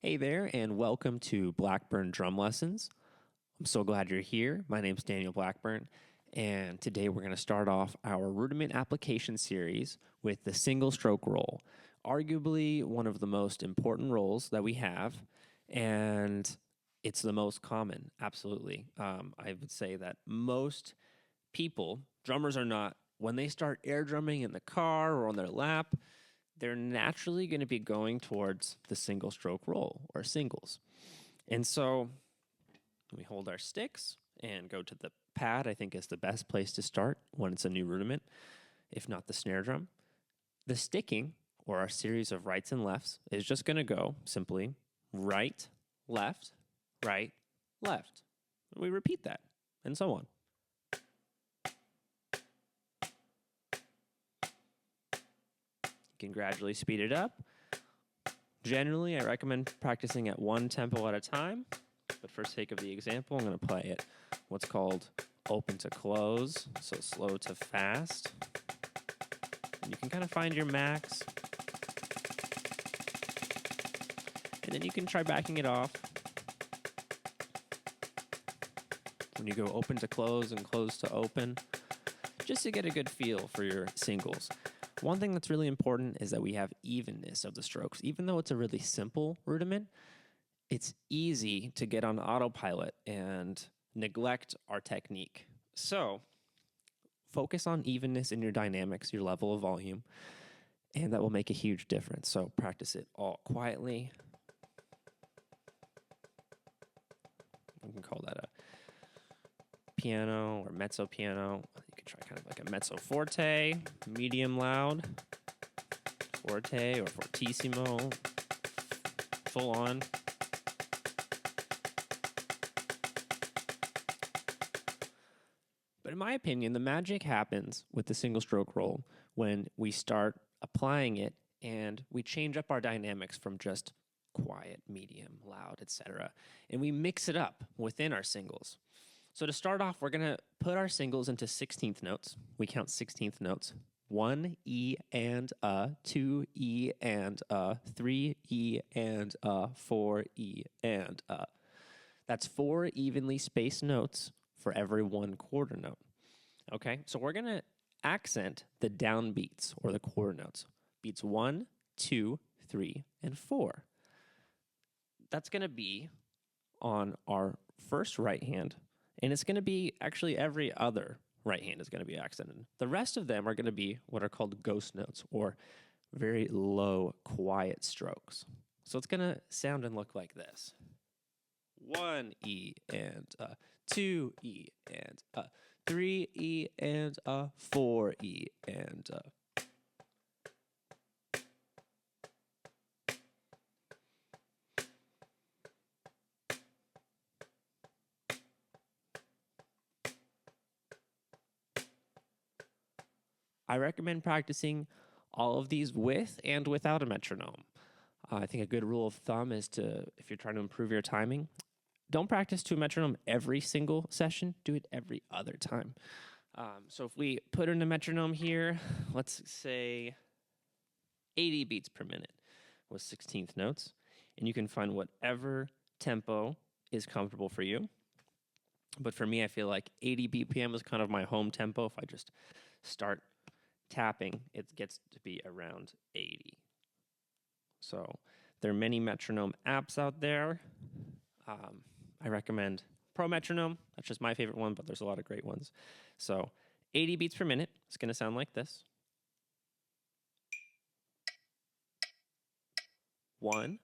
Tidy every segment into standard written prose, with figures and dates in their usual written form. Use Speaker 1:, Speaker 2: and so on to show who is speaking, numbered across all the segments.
Speaker 1: Hey there, and welcome to Blackburn Drum Lessons. I'm so glad you're here. My name's Daniel Blackburn, and today we're going to start off our Rudiment application series with the single stroke roll, arguably one of the most important rolls that we have, and it's the most common, absolutely. I would say that most people, drummers are not, when they start air drumming in the car or on their lap, they're naturally going to be going towards the single stroke roll or singles. And so we hold our sticks and go to the pad. I think is the best place to start when it's a new rudiment, if not the snare drum. The sticking, or our series of rights and lefts, is just going to go simply right, left, right, left. We repeat that, and so on. You can gradually speed it up. Generally, I recommend practicing at one tempo at a time, but for sake of the example, I'm going to play it what's called open to close, so slow to fast. And you can kind of find your max. And then you can try backing it off. When you go open to close and close to open, just to get a good feel for your singles. One thing that's really important is that we have evenness of the strokes. Even though it's a really simple rudiment, it's easy to get on autopilot and neglect our technique. So focus on evenness in your dynamics, your level of volume, and that will make a huge difference. So practice it all quietly. We can call that a piano or mezzo piano. You can try kind of like a mezzo forte, medium loud, forte or fortissimo, full on. But in my opinion, the magic happens with the single stroke roll when we start applying it and we change up our dynamics from just quiet, medium, loud, etc. And we mix it up within our singles. So to start off, we're going to put our singles into 16th notes. We count 16th notes. 1 E and a, 2 E and a, 3 E and a, 4 E and a. That's 4 evenly spaced notes for every one quarter note. Okay, so we're going to accent the down beats or the quarter notes. Beats 1, 2, 3, and 4. That's going to be on our first right hand. And it's going to be actually every other right hand is going to be accented. The rest of them are going to be what are called ghost notes or very low, quiet strokes. So it's going to sound and look like this. 1 E and a, 2 E and a, 3 E and a, 4 E and a. I recommend practicing all of these with and without a metronome. I think a good rule of thumb is if you're trying to improve your timing, don't practice to a metronome every single session. Do it every other time. So if we put in a metronome here, let's say 80 beats per minute with 16th notes, and you can find whatever tempo is comfortable for you. But for me, I feel like 80 BPM is kind of my home tempo. If I just start tapping, it gets to be around 80. So there are many metronome apps out there. I recommend Pro Metronome. That's just my favorite one, but there's a lot of great ones. So 80 beats per minute. It's going to sound like this. 1,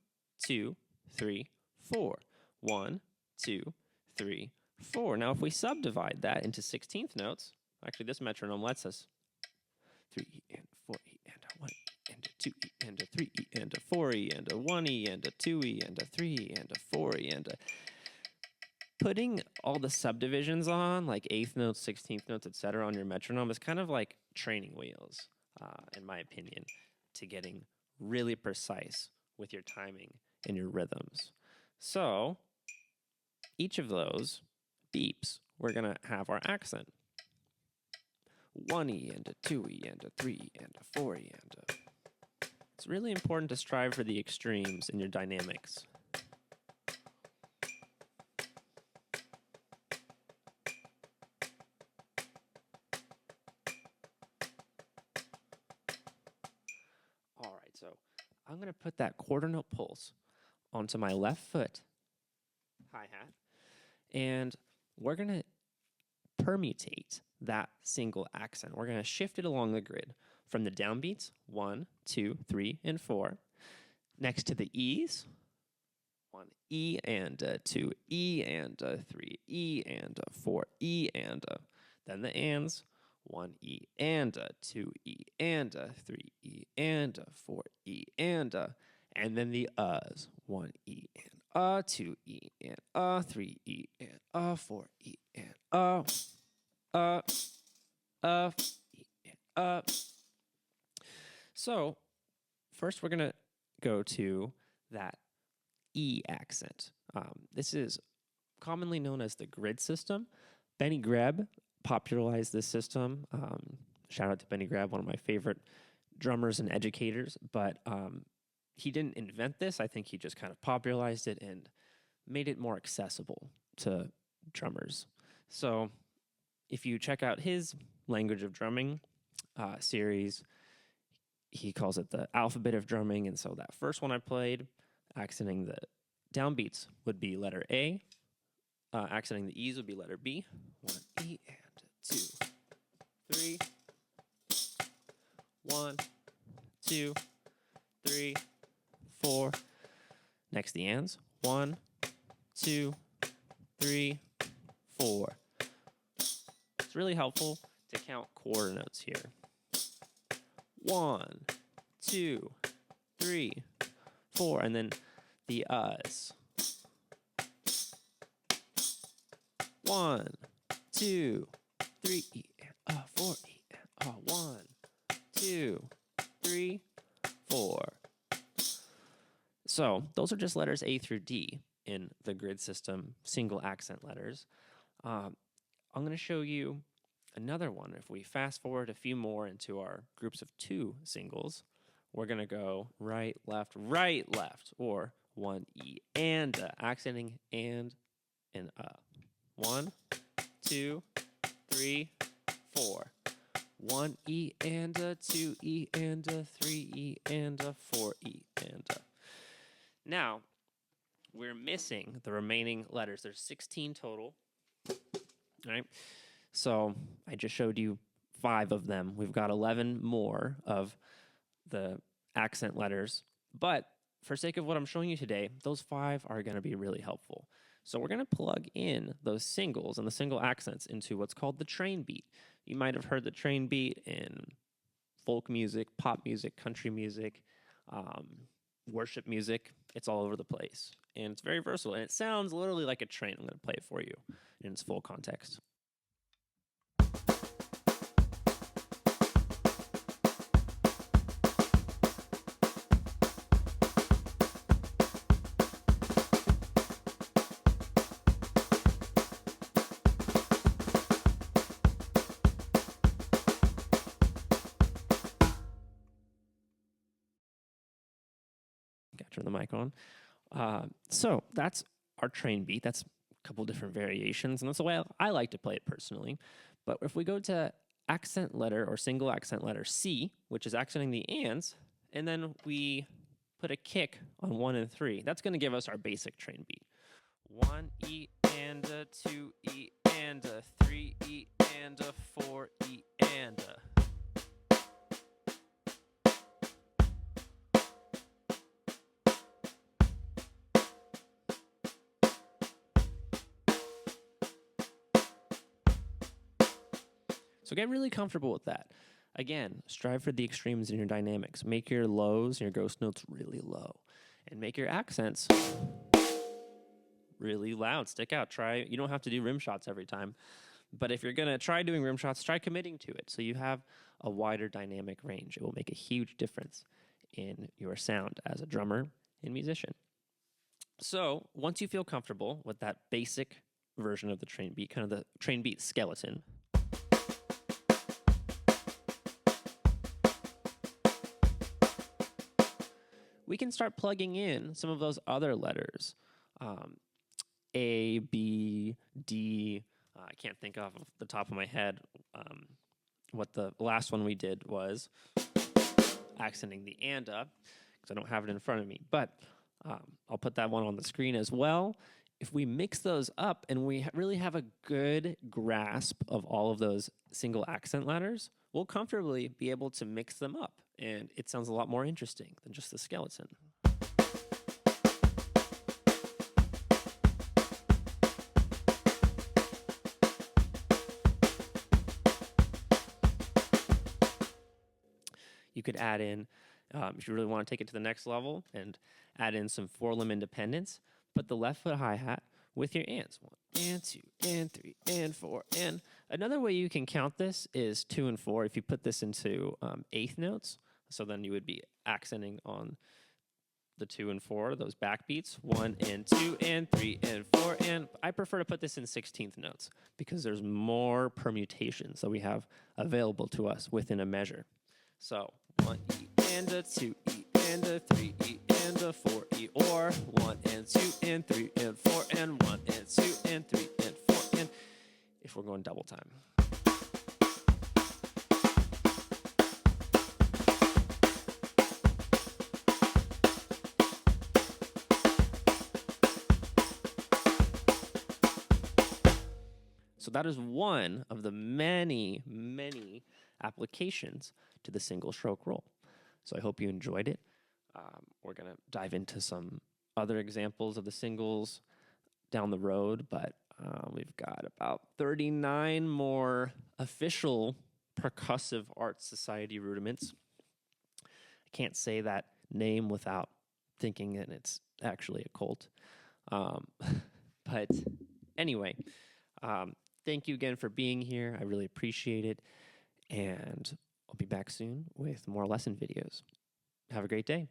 Speaker 1: 2, 3, 4. 1, 2, 3, 4. Now, if we subdivide that into 16th notes, actually this metronome lets us 3 and 4 E and a 1 E and a 2 E and a 3 E and a 4 E and a 1 E and a 2 E and a 3 E and a 4 E and a. Putting all the subdivisions on, like 8th notes, 16th notes, etc., on your metronome is kind of like training wheels, in my opinion, to getting really precise with your timing and your rhythms. So each of those beeps, we're going to have our accent. 1 E and a 2 E and a 3 E and a 4 E and a. It's really important to strive for the extremes in your dynamics. I'm going to put that quarter note pulse onto my left foot hi-hat, and we're going to permutate that single accent. We're going to shift it along the grid from the downbeats, 1, 2, 3, and 4, next to the E's, 1 E and 2 E and 3 E and 4 E and then the ands, 1 E and 2 E and 3 E and 4 E and then the uhs, 1 E and 2 E and 3 E and 4 E and E and So first we're gonna go to that E accent. This is commonly known as the grid system. Benny Greb popularized this system. Shout out to Benny Greb, one of my favorite drummers and educators, but he didn't invent this. I think he just kind of popularized it and made it more accessible to drummers. So if you check out his Language of Drumming series, he calls it the alphabet of drumming. And so that first one I played, accenting the downbeats would be letter A. Accenting the E's would be letter B. 1 E and 2, 3. 1, 2, 3, 4. Next the ands. 1, 2, 3, 4. It's really helpful to count quarter notes here. 1, 2, 3, 4, and then the uhs. 1, 2, 3, 4, 1, 2, 3, 4. So those are just letters A through D in the grid system, single accent letters. I'm going to show you another one. If we fast forward a few more into our groups of 2 singles, we're going to go right, left, or 1 E and accenting and 1, 2, 3, 4. 1 E and 2 E and 3 E and 4 E and Now, we're missing the remaining letters. There's 16 total. All right. So I just showed you 5 of them. We've got 11 more of the accent letters. But for sake of what I'm showing you today, those 5 are going to be really helpful. So we're going to plug in those singles and the single accents into what's called the train beat. You might have heard the train beat in folk music, pop music, country music, worship music. It's all over the place. And it's very versatile. And it sounds literally like a train. I'm going to play it for you in its full context. Got to turn the mic on. So that's our train beat. That's a couple different variations, and that's the way I like to play it personally. But if we go to accent letter or single accent letter C, which is accenting the ands, and then we put a kick on 1 and 3, that's going to give us our basic train beat. 1 E and 2 E and 3 E and 4 E and So get really comfortable with that. Again, strive for the extremes in your dynamics. Make your lows and your ghost notes really low. And make your accents really loud. Stick out. You don't have to do rim shots every time. But if you're going to try doing rim shots, try committing to it so you have a wider dynamic range. It will make a huge difference in your sound as a drummer and musician. So once you feel comfortable with that basic version of the train beat, kind of the train beat skeleton, we can start plugging in some of those other letters. A, B, D. I can't think off the top of my head what the last one we did was accenting the and. because I don't have it in front of me. But I'll put that one on the screen as well. If we mix those up and we really have a good grasp of all of those single accent letters, we'll comfortably be able to mix them up. And it sounds a lot more interesting than just the skeleton. You could add in, if you really want to take it to the next level, and add in some 4-limb independence, put the left foot hi-hat with your ands. 1 and 2 and 3 and 4. And another way you can count this is 2 and 4. If you put this into eighth notes, so then you would be accenting on the 2 and 4, those backbeats, 1 and 2 and 3 and 4. And I prefer to put this in 16th notes because there's more permutations that we have available to us within a measure. So 1 E and a 2 E and a 3 E and a 4 E, or 1 and 2 and 3 and 4 and 1 and 2 and 3 and 4, and if we're going double time. So that is one of the many, many applications to the single stroke roll. So I hope you enjoyed it. We're going to dive into some other examples of the singles down the road, but we've got about 39 more official percussive art society rudiments. I can't say that name without thinking that it's actually a cult. But anyway, thank you again for being here. I really appreciate it. And I'll be back soon with more lesson videos. Have a great day.